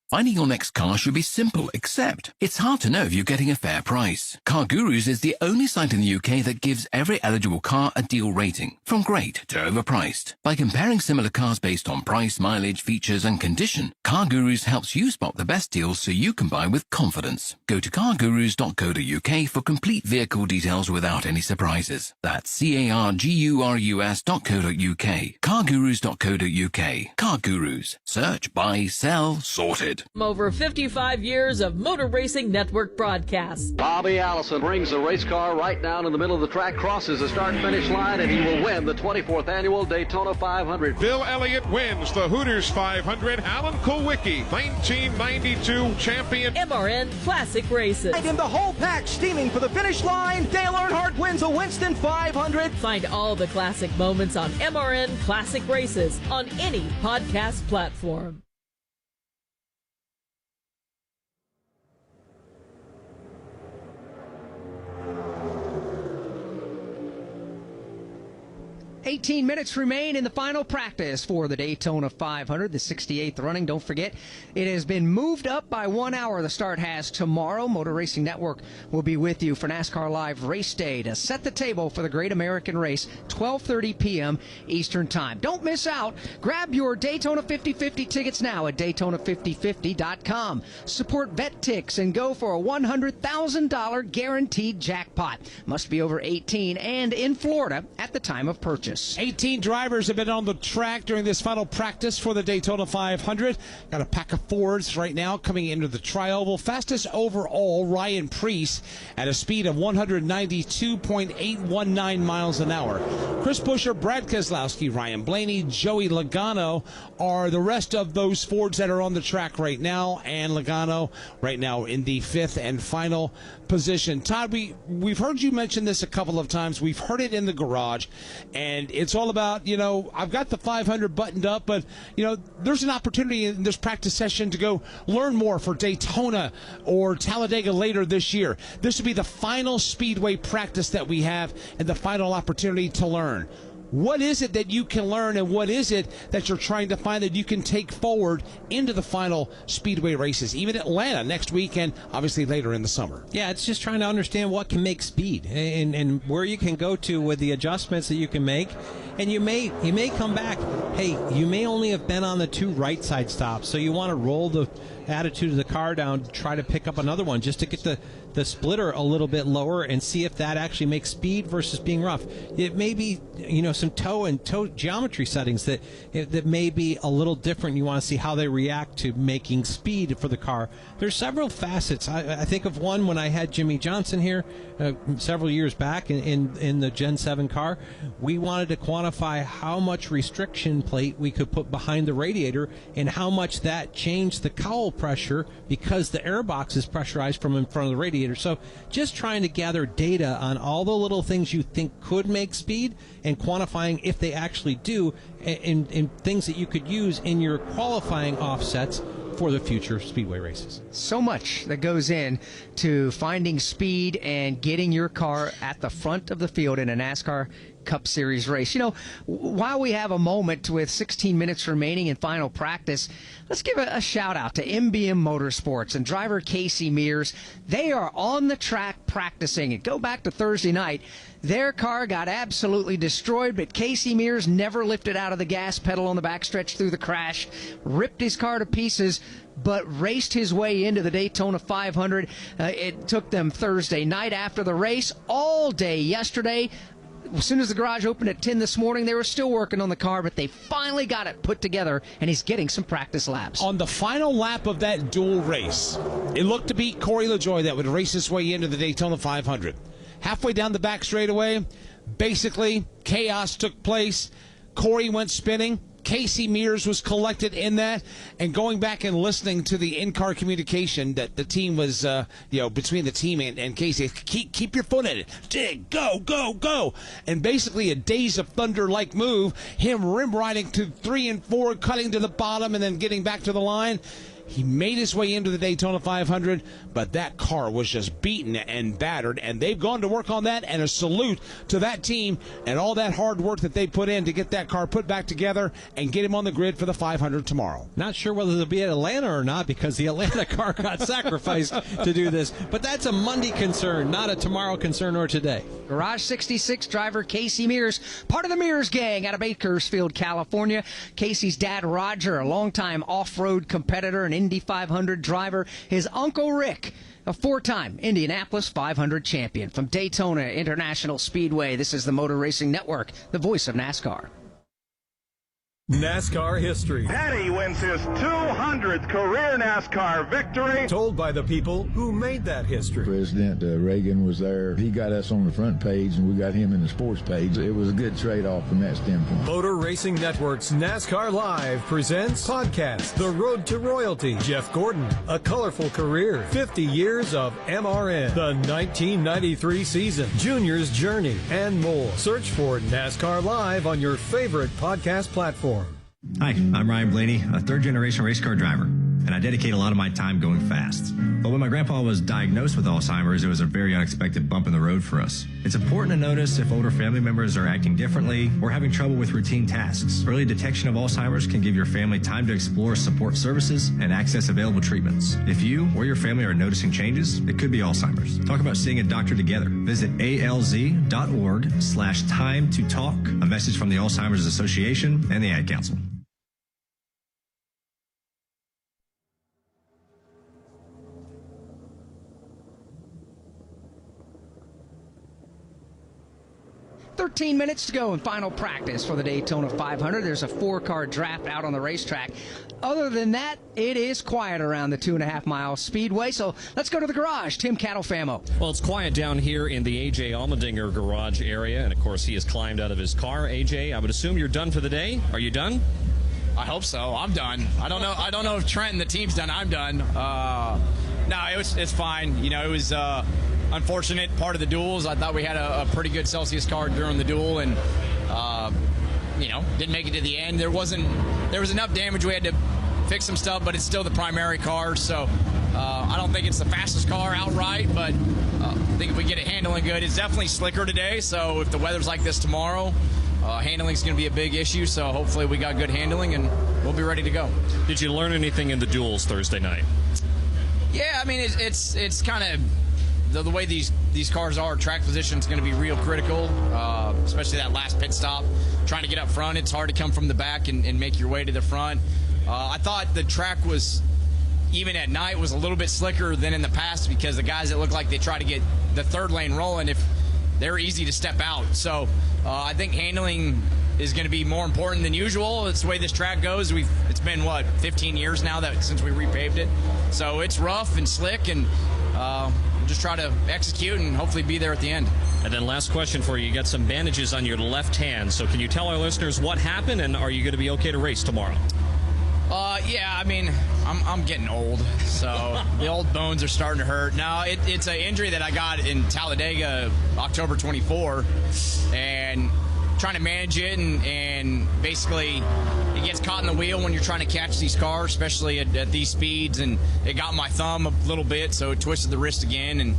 S15: Finding your next car should be simple, except it's hard to know if you're getting a fair price. Car Gurus is the only site in the UK that gives every eligible car a deal rating, from great to overpriced. By comparing similar cars based on price, mileage, features, and condition, Car Gurus helps you spot the best deals so you can buy with confidence. Go to cargurus.co.uk for complete vehicle details without any surprises. That's cargurus.co.uk. cargurus.co.uk. Car Gurus. Search, buy, sell, sorted.
S1: Over 55 years of Motor Racing Network broadcasts.
S16: Bobby Allison brings the race car right down in the middle of the track, crosses the start-finish line, and he will win the 24th annual Daytona 500.
S17: Bill Elliott wins the Hooters 500. Alan Kulwicki, 1992 champion.
S1: MRN Classic Races.
S18: And the whole pack steaming for the finish line. Dale Earnhardt wins a Winston 500.
S1: Find all the classic moments on MRN Classic Races on any podcast platform.
S4: $18 minutes remain in the final practice for the Daytona 500, the 68th running. Don't forget, it has been moved up by 1 hour. The start has tomorrow. Motor Racing Network will be with you for NASCAR Live Race Day to set the table for the Great American Race, 12:30 p.m. Eastern Time. Don't miss out. Grab your Daytona 50/50 tickets now at Daytona5050.com. Support VetTix and go for a $100,000 guaranteed jackpot. Must be over 18 and in Florida at the time of purchase.
S3: 18 drivers have been on the track during this final practice for the Daytona 500. Got a pack of Fords right now coming into the tri-oval. Fastest overall, Ryan Preece at a speed of 192.819 miles an hour. Chris Buescher, Brad Keselowski, Ryan Blaney, Joey Logano are the rest of those Fords that are on the track right now, and Logano right now in the 5th and final position. Todd, we've heard you mention this a couple of times. We've heard it in the garage, and it's all about, I've got the 500 buttoned up, but, there's an opportunity in this practice session to go learn more for Daytona or Talladega later this year. This will be the final speedway practice that we have and the final opportunity to learn. What is it that you can learn, and what is it that you're trying to find that you can take forward into the final speedway races, even Atlanta next week and obviously later in the summer?
S5: Yeah, it's just trying to understand what can make speed and where you can go to with the adjustments that you can make. And you may come back, hey, you may only have been on the 2 right side stops, so you want to roll the attitude of the car down to try to pick up another one just to get the the splitter a little bit lower and see if that actually makes speed versus being rough. It may be, some toe and toe geometry settings that may be a little different. You want to see how they react to making speed for the car. There's several facets. I think of one when I had Jimmy Johnson here several years back in the Gen 7 car. We wanted to quantify how much restriction plate we could put behind the radiator and how much that changed the cowl pressure because the air box is pressurized from in front of the radiator. So just trying to gather data on all the little things you think could make speed and quantifying if they actually do, in things that you could use in your qualifying offsets for the future Speedway races.
S4: So much that goes in to finding speed and getting your car at the front of the field in a NASCAR Cup Series race. While we have a moment with 16 minutes remaining in final practice, let's give a shout out to JBM Motorsports and driver Casey Mears. They are on the track practicing. And go back to Thursday night. Their car got absolutely destroyed, but Casey Mears never lifted out of the gas pedal on the backstretch through the crash, ripped his car to pieces, but raced his way into the Daytona 500. It took them Thursday night after the race, all day yesterday. As soon as the garage opened at 10 this morning, they were still working on the car, but they finally got it put together, and he's getting some practice laps.
S3: On the final lap of that dual race, it looked to be Corey LaJoie that would race his way into the Daytona 500. Halfway down the back straightaway, basically, chaos took place. Corey went spinning. Casey Mears was collected in that, and going back and listening to the in-car communication that the team was, between the team and Casey, keep your foot in it, dig, go, go, go, and basically a Days of Thunder-like move, him rim riding to 3 and 4, cutting to the bottom, and then getting back to the line. He made his way into the Daytona 500, but that car was just beaten and battered, and they've gone to work on that, and a salute to that team and all that hard work that they put in to get that car put back together and get him on the grid for the 500 tomorrow.
S5: Not sure whether they'll be at Atlanta or not because the Atlanta car got sacrificed to do this, but that's a Monday concern, not a tomorrow concern or today.
S4: Garage 66 driver Casey Mears, part of the Mears gang out of Bakersfield, California. Casey's dad, Roger, a longtime off-road competitor and Indy 500 driver. His uncle Rick, a four-time Indianapolis 500 champion. From Daytona International Speedway, this is the Motor Racing Network, the voice of NASCAR.
S19: NASCAR history.
S20: Petty wins his 200th career NASCAR victory.
S19: Told by the people who made that history.
S21: President Reagan was there. He got us on the front page, and we got him in the sports page. It was a good trade-off from that standpoint.
S19: Motor Racing Network's NASCAR Live presents podcast The Road to Royalty. Jeff Gordon, A Colorful Career, 50 Years of MRN, the 1993 season, Junior's Journey, and more. Search for NASCAR Live on your favorite podcast platform.
S22: Hi, I'm Ryan Blaney, a third-generation race car driver, and I dedicate a lot of my time going fast. But when my grandpa was diagnosed with Alzheimer's, it was a very unexpected bump in the road for us. It's important to notice if older family members are acting differently or having trouble with routine tasks. Early detection of Alzheimer's can give your family time to explore support services and access available treatments. If you or your family are noticing changes, it could be Alzheimer's. Talk about seeing a doctor together. Visit alz.org/time to talk. A message from the Alzheimer's Association and the Ad Council.
S4: Thirteen minutes to go in final practice for the Daytona 500. There's a 4-car draft out on the racetrack. Other than that, it is quiet around the 2.5-mile speedway. So let's go to the garage. Tim Catalfamo.
S7: Well, it's quiet down here in the A.J. Allmendinger garage area. And, of course, he has climbed out of his car. A.J., I would assume you're done for the day. Are you done?
S23: I hope so. I'm done. I don't know if Trent and the team's done. I'm done. No, it's fine. It was unfortunate part of the duels. I thought we had a pretty good Celsius car during the duel, and didn't make it to the end. There was enough damage. We had to fix some stuff, but it's still the primary car. So I don't think it's the fastest car outright, but I think if we get it handling good, it's definitely slicker today. So if the weather's like this tomorrow, handling is going to be a big issue. So hopefully we got good handling and we'll be ready to go.
S7: Did you learn anything in the duels Thursday night?
S23: Yeah, I mean, it's kind of the way these cars are. Track position is going to be real critical, especially that last pit stop. Trying to get up front, it's hard to come from the back and make your way to the front. I thought the track was even at night was a little bit slicker than in the past because the guys that look like they try to get the third lane rolling, if they're easy to step out. So I think handling is going to be more important than usual. It's the way this track goes. It's been, 15 years now since we repaved it. So it's rough and slick, and just try to execute and hopefully be there at the end.
S7: And then last question for you. You got some bandages on your left hand. So can you tell our listeners what happened, and are you going to be okay to race tomorrow?
S23: Yeah, I mean, I'm getting old, so the old bones are starting to hurt. No, it's an injury that I got in Talladega October 24, and trying to manage it, and basically it gets caught in the wheel when you're trying to catch these cars, especially at these speeds, and it got my thumb a little bit, so it twisted the wrist again, and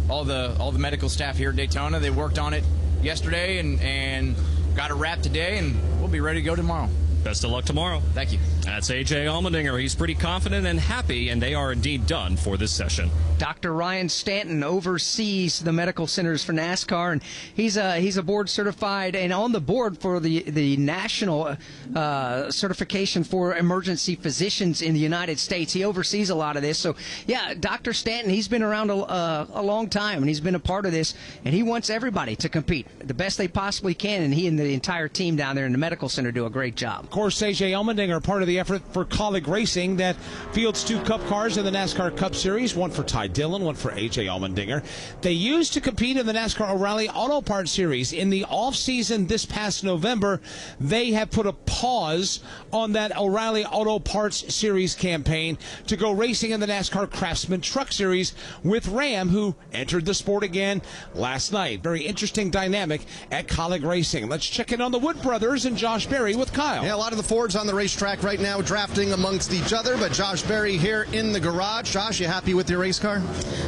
S23: all the medical staff here at Daytona, they worked on it yesterday and got it wrapped today, and we'll be ready to go tomorrow.
S7: Best of luck tomorrow.
S23: Thank you.
S7: That's A.J. Allmendinger. He's pretty confident and happy, and they are indeed done for this session.
S4: Dr. Ryan Stanton oversees the medical centers for NASCAR, and he's a board certified and on the board for the national certification for emergency physicians in the United States. He oversees a lot of this. So, yeah, Dr. Stanton, he's been around a long time, and he's been a part of this, and he wants everybody to compete the best they possibly can, and he and the entire team down there in the medical center do a great job.
S3: Of course, A.J. Allmendinger, part of the effort for Colleague Racing that fields 2 Cup cars in the NASCAR Cup Series, one for Ty Dillon, one for A.J. Allmendinger. They used to compete in the NASCAR O'Reilly Auto Parts Series. In the off-season this past November, they have put a pause on that O'Reilly Auto Parts Series campaign to go racing in the NASCAR Craftsman Truck Series with Ram, who entered the sport again last night. Very interesting dynamic at Colleague Racing. Let's check in on the Wood brothers and Josh Berry with Kyle.
S6: Yeah, a lot of the Fords on the racetrack right now drafting amongst each other, but Josh Berry here in the garage. Josh, you happy with your race car?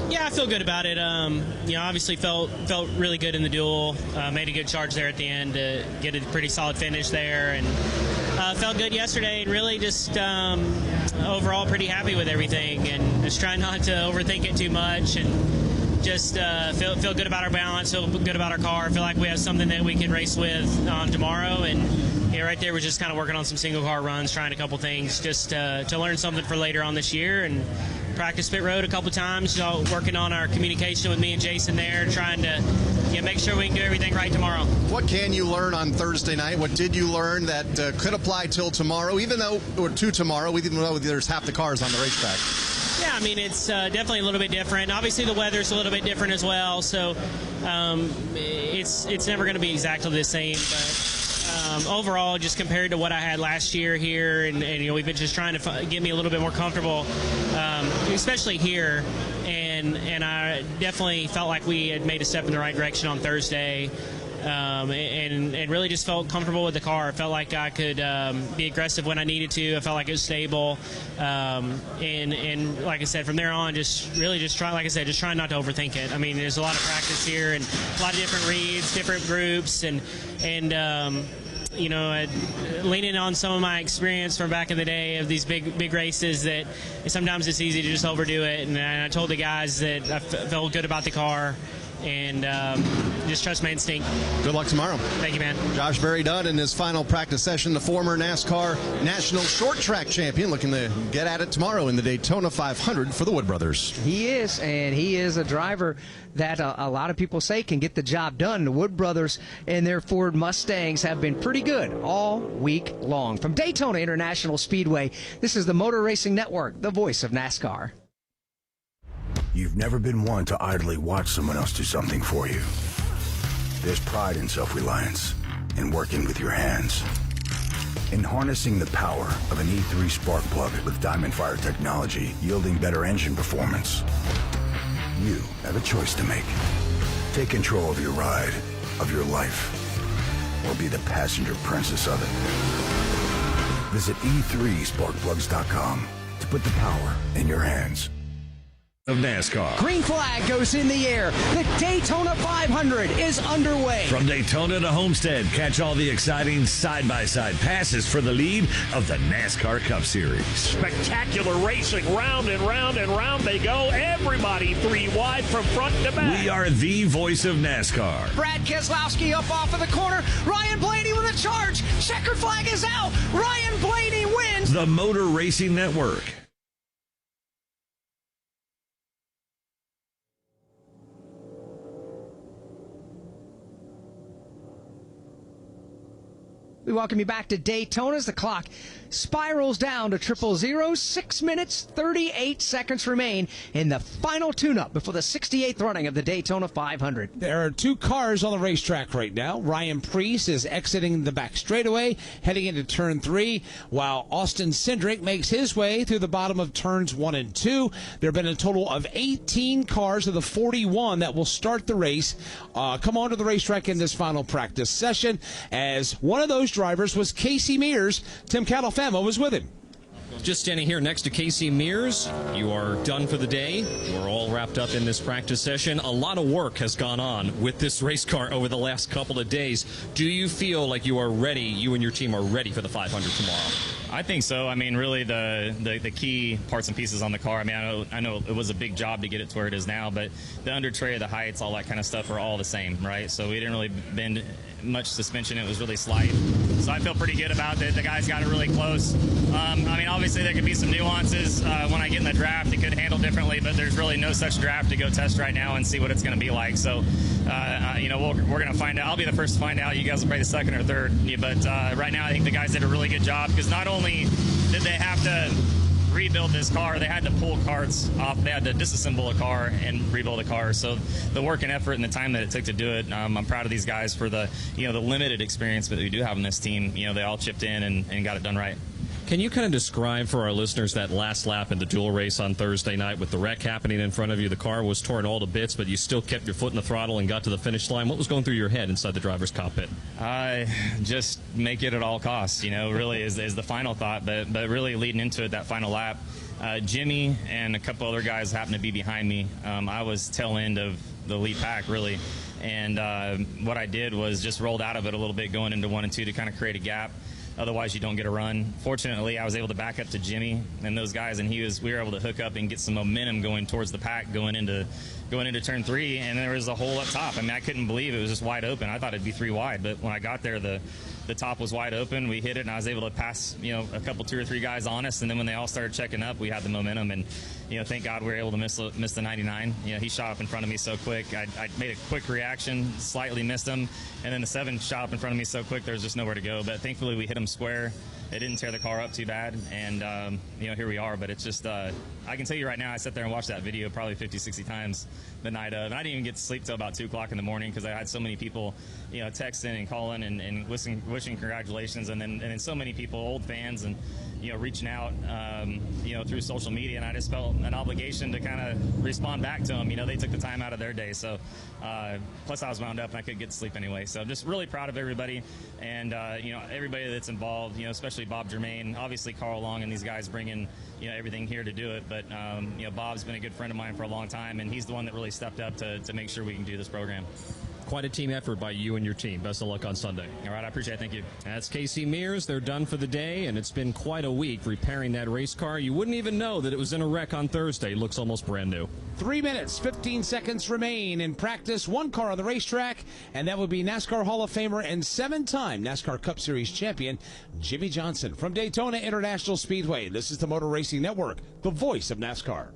S2: Yeah, I feel good about it. Obviously felt really good in the duel. Made a good charge there at the end to get a pretty solid finish there, and felt good yesterday, and really just overall pretty happy with everything, and just trying not to overthink it too much, and just feel good about our balance, feel good about our car, feel like we have something that we can race with tomorrow, and right there we're just kind of working on some single car runs, trying a couple things just to learn something for later on this year, and practice pit road a couple times, working on our communication with me and Jason there, trying to make sure we can do everything right tomorrow.
S6: What can you learn on Thursday night? What did you learn that could apply till tomorrow, or to tomorrow, even though there's half the cars on the racetrack?
S2: Yeah, I mean, it's definitely a little bit different. Obviously, the weather's a little bit different as well, so it's never going to be exactly the same, but overall, just compared to what I had last year here, and we've been just trying to get me a little bit more comfortable, especially here, and I definitely felt like we had made a step in the right direction on Thursday, and really just felt comfortable with the car. I felt like I could be aggressive when I needed to. I felt like it was stable, and like I said, from there on, just trying not to overthink it. I mean, there's a lot of practice here and a lot of different reads, different groups, and leaning on some of my experience from back in the day of these big races, that sometimes it's easy to just overdo it. And I told the guys that I felt good about the car, and just trust my instinct.
S6: Good luck tomorrow.
S2: Thank you, man.
S6: Josh Berry done in his final practice session, the former NASCAR National Short Track Champion, looking to get at it tomorrow in the Daytona 500 for the Wood brothers.
S4: He is, and he is a driver that a lot of people say can get the job done. The Wood brothers and their Ford Mustangs have been pretty good all week long. From Daytona International Speedway, this is the Motor Racing Network, the voice of NASCAR.
S8: You've never been one to idly watch someone else do something for you. There's pride in self-reliance, in working with your hands, in harnessing the power of an E3 spark plug with Diamond Fire technology, yielding better engine performance. You have a choice to make. Take control of your ride, of your life, or be the passenger princess of it. Visit e3sparkplugs.com to put the power in your hands.
S10: Of NASCAR.
S4: Green flag goes in the air. The Daytona 500 is underway.
S10: From Daytona to Homestead, catch all the exciting side-by-side passes for the lead of the NASCAR Cup Series.
S24: Spectacular racing, round and round and round they go. Everybody 3 wide from front to back.
S10: We are the voice of NASCAR.
S4: Brad Keselowski up off of the corner. Ryan Blaney with a charge. Checkered flag is out. Ryan Blaney wins.
S10: The Motor Racing Network.
S4: We welcome you back to Daytona as the clock spirals down to 000. 6 minutes, 38 seconds remain in the final tune-up before the 68th running of the Daytona 500.
S3: There are two cars on the racetrack right now. Ryan Preece is exiting the back straightaway, heading into turn 3, while Austin Cindric makes his way through the bottom of turns 1 and 2. There have been a total of 18 cars of the 41 that will start the race come onto the racetrack in this final practice session, as one of those drivers was Casey Mears. Tim Catalfamo was with him.
S7: Just standing here next to Casey Mears. You are done for the day. We're all wrapped up in this practice session. A lot of work has gone on with this race car over the last couple of days. Do you feel like you are ready, you and your team are ready for the 500 tomorrow?
S9: I think so. I mean, really the key parts and pieces on the car. I mean, I know it was a big job to get it to where it is now, but the under tray, the heights, all that kind of stuff are all the same, right? So we didn't really bend much suspension. It was really slight. So I feel pretty good about it. The guys got it really close. I mean, obviously there could be some nuances when I get in the draft. It could handle differently, but there's really no such draft to go test right now and see what it's going to be like. So, you know, we're going to find out. I'll be the first to find out. You guys will probably the second or third. But right now I think the guys did a really good job, because not only did they have to rebuild this car, they had to pull parts off. They had to disassemble a car and rebuild a car. So the work and effort and the time that it took to do it, I'm proud of these guys for the limited experience that we do have on this team. You know, they all chipped in and got it done right.
S7: Can you kind of describe for our listeners that last lap in the dual race on Thursday night with the wreck happening in front of you? The car was torn all to bits, but you still kept your foot in the throttle and got to the finish line. What was going through your head inside the driver's cockpit?
S9: Just make it at all costs, you know, really is the final thought. But really leading into it, that final lap, Jimmy and a couple other guys happened to be behind me. I was tail end of the lead pack, really. And what I did was just rolled out of it a little bit going into 1 and 2 to kind of create a gap. Otherwise, you don't get a run. Fortunately, I was able to back up to Jimmy and those guys, and we were able to hook up and get some momentum going towards the pack going into turn 3, and there was a hole up top. I mean, I couldn't believe it was just wide open. I thought it'd be 3 wide, but when I got there, the top was wide open. We hit it, and I was able to pass, you know, a couple, 2 or 3 guys on us, and then when they all started checking up, we had the momentum, and, you know, thank God we were able to miss the 99. You know, he shot up in front of me so quick. I made a quick reaction, slightly missed him, and then the 7 shot up in front of me so quick there was just nowhere to go. But thankfully we hit him square. It didn't tear the car up too bad, and you know, here we are. But it's just I can tell you right now, I sat there and watched that video probably 50, 60 times the night of, and I didn't even get to sleep till about 2 o'clock in the morning, because I had so many people, you know, texting and calling and wishing congratulations, and then so many people, old fans, and, you know, reaching out, you know, through social media, and I just felt an obligation to kind of respond back to them. You know, they took the time out of their day, so plus I was wound up and I couldn't get to sleep anyway. So I'm just really proud of everybody, and you know, everybody that's involved, you know, especially Bob Germain, obviously Carl Long and these guys bringing, you know, everything here to do it. But you know, Bob's been a good friend of mine for a long time, and he's the one that really stepped up to make sure we can do this program.
S7: Quite a team effort by you and your team. Best of luck on Sunday.
S9: All right, I appreciate it. Thank you.
S7: That's Casey Mears. They're done for the day, and it's been quite a week repairing that race car. You wouldn't even know that it was in a wreck on Thursday. It looks almost brand new.
S3: 3 minutes, 15 seconds remain in practice. 1 car on the racetrack, and that would be NASCAR Hall of Famer and 7-time NASCAR Cup Series champion Jimmy Johnson from Daytona International Speedway. This is the Motor Racing Network, the voice of NASCAR.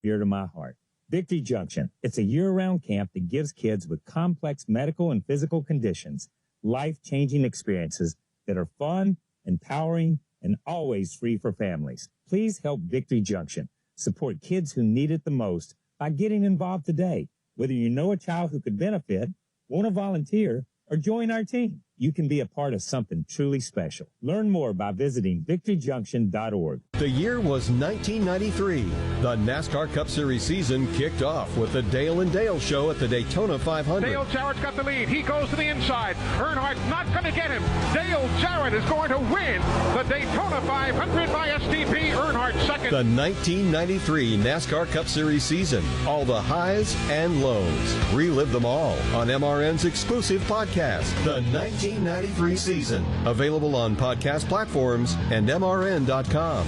S11: Dear to my heart. Victory Junction. It's a year-round camp that gives kids with complex medical and physical conditions life-changing experiences that are fun, empowering, and always free for families. Please help Victory Junction support kids who need it the most by getting involved today. Whether you know a child who could benefit, want to volunteer, or join our team, you can be a part of something truly special. Learn more by visiting victoryjunction.org.
S19: The year was 1993. The NASCAR Cup Series season kicked off with the Dale and Dale Show at the Daytona 500.
S17: Dale Jarrett's got the lead. He goes to the inside. Earnhardt's not going to get him. Dale Jarrett is going to win the Daytona 500 by STP. Earnhardt second.
S19: The 1993 NASCAR Cup Series season. All the highs and lows. Relive them all on MRN's exclusive podcast, The 1993 Season. Available on podcast platforms and MRN.com.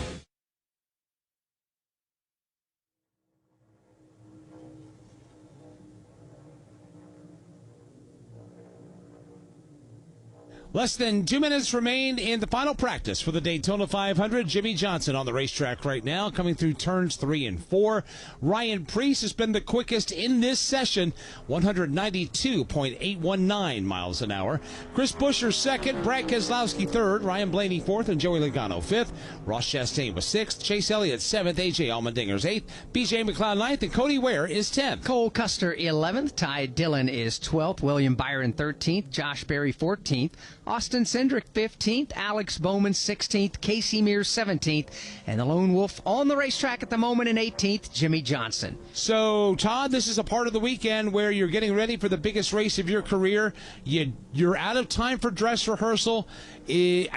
S3: Less than 2 minutes remain in the final practice for the Daytona 500. Jimmy Johnson on the racetrack right now, coming through turns 3 and 4. Ryan Preece has been the quickest in this session, 192.819 miles an hour. Chris Buescher second, Brad Keselowski third, Ryan Blaney fourth, and Joey Logano fifth. Ross Chastain was sixth, Chase Elliott seventh, A.J. Allmendinger's eighth, B.J. McLeod ninth, and Cody Ware is 10th.
S4: Cole Custer 11th, Ty Dillon is 12th, William Byron 13th, Josh Berry 14th, Austin Cindric 15th, Alex Bowman 16th, Casey Mears 17th, and the lone wolf on the racetrack at the moment in 18th, Jimmy Johnson.
S3: So, Todd, this is a part of the weekend where you're getting ready for the biggest race of your career. You're out of time for dress rehearsal. You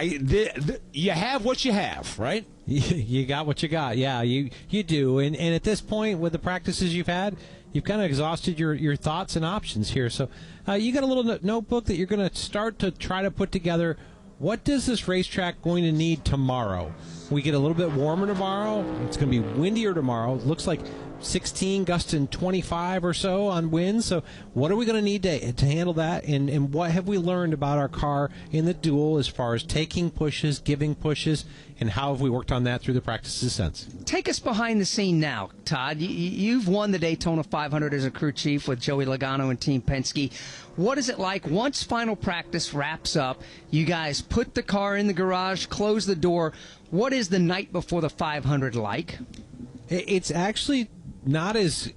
S3: have what you have, right?
S5: You got what you got. Yeah, you do. And at this point, with the practices you've had, you've kind of exhausted your thoughts and options here. So you got a little notebook that you're going to start to try to put together. What does this racetrack going to need tomorrow? We get a little bit warmer tomorrow. It's going to be windier tomorrow. It looks like 16, gusting 25 or so on winds. So what are we going to need to handle that? And what have we learned about our car in the duel as far as taking pushes, giving pushes, and how have we worked on that through the practices since?
S4: Take us behind the scene now, Todd. You've won the Daytona 500 as a crew chief with Joey Logano and Team Penske. What is it like once final practice wraps up? You guys put the car in the garage, close the door. What is the night before the 500 like?
S5: It's actually not as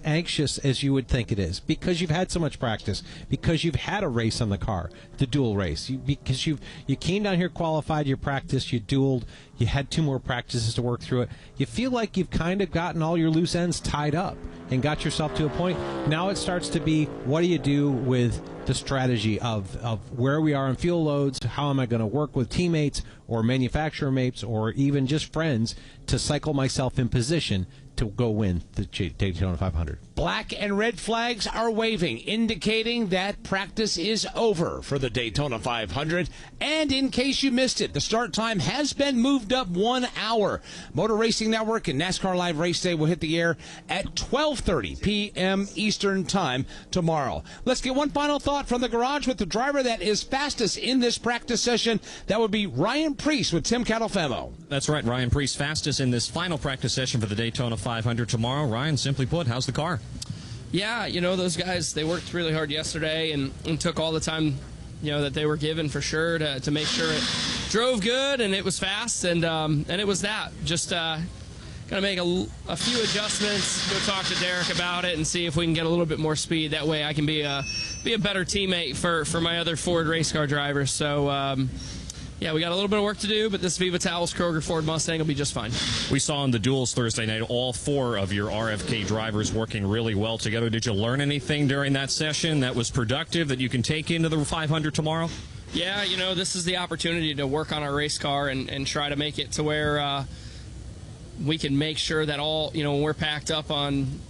S5: anxious as you would think it is, because you've had so much practice, because you've had a race on the car, the dual race, because you came down here, qualified, you practiced, you dueled, you had 2 more practices to work through it. You feel like you've kind of gotten all your loose ends tied up and got yourself to a point. Now it starts to be, what do you do with the strategy of where we are on fuel loads? How am I going to work with teammates or manufacturer mates or even just friends to cycle myself in position to go win the Daytona 500.
S3: Black and red flags are waving, indicating that practice is over for the Daytona 500. And in case you missed it, the start time has been moved up 1 hour. Motor Racing Network and NASCAR Live Race Day will hit the air at 12:30 p.m. Eastern Time tomorrow. Let's get one final thought from the garage with the driver that is fastest in this practice session. That would be Ryan Preece with Tim Catalfamo.
S7: That's right, Ryan Preece fastest in this final practice session for the Daytona 500 tomorrow. Ryan, simply put, how's the car?
S12: Yeah, those guys, they worked really hard yesterday and took all the time, that they were given for sure to make sure it drove good and it was fast, and it was that. Just got to make a few adjustments, go talk to Derek about it and see if we can get a little bit more speed. That way I can be a better teammate for my other Ford race car drivers. So, yeah, we got a little bit of work to do, but this Viva Taos Kroger Ford Mustang will be just fine.
S7: We saw in the duels Thursday night all 4 of your RFK drivers working really well together. Did you learn anything during that session that was productive that you can take into the 500 tomorrow?
S12: Yeah, this is the opportunity to work on our race car and try to make it to where we can make sure that all, when we're packed up on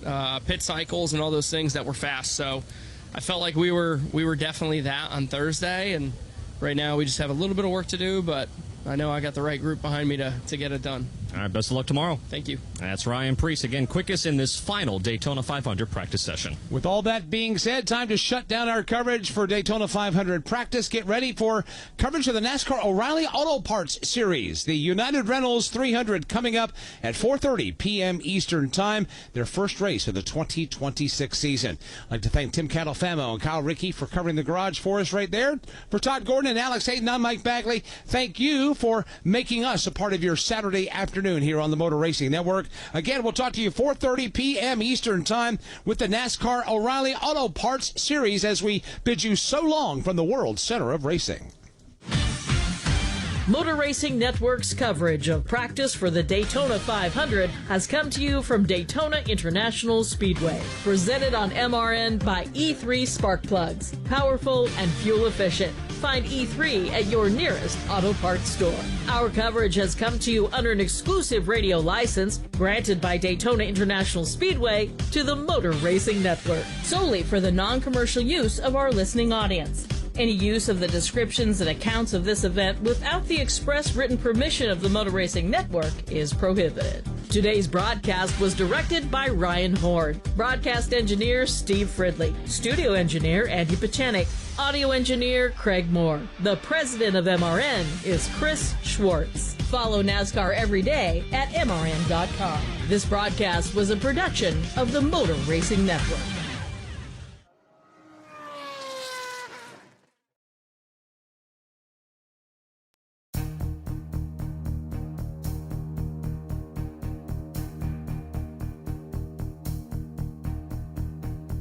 S12: pit cycles and all those things, that we're fast. So I felt like we were definitely that on Thursday, and right now we just have a little bit of work to do, but I know I got the right group behind me to get it done.
S7: All right, best of luck tomorrow.
S12: Thank you.
S7: That's Ryan Preece, again, quickest in this final Daytona 500 practice session.
S3: With all that being said, time to shut down our coverage for Daytona 500 practice. Get ready for coverage of the NASCAR O'Reilly Auto Parts Series. The United Rentals 300 coming up at 4:30 p.m. Eastern Time, their first race of the 2026 season. I'd like to thank Tim Catalfamo and Kyle Rickey for covering the garage for us right there. For Todd Gordon and Alex Hayden, I'm Mike Bagley. Thank you for making us a part of your Saturday afternoon here on the Motor Racing Network. Again, we'll talk to you 4:30 p.m. Eastern Time with the NASCAR O'Reilly Auto Parts Series as we bid you so long from the world's center of racing.
S1: Motor Racing Network's coverage of practice for the Daytona 500 has come to you from Daytona International Speedway. Presented on MRN by E3 Spark Plugs. Powerful and fuel efficient. Find E3 at your nearest auto parts store. Our coverage has come to you under an exclusive radio license granted by Daytona International Speedway to the Motor Racing Network, solely for the non-commercial use of our listening audience. Any use of the descriptions and accounts of this event without the express written permission of the Motor Racing Network is prohibited. Today's broadcast was directed by Ryan Horn. Broadcast engineer Steve Fridley. Studio engineer Andy Pachenik. Audio engineer Craig Moore. The president of MRN is Chris Schwartz. Follow NASCAR every day at MRN.com. This broadcast was a production of the Motor Racing Network.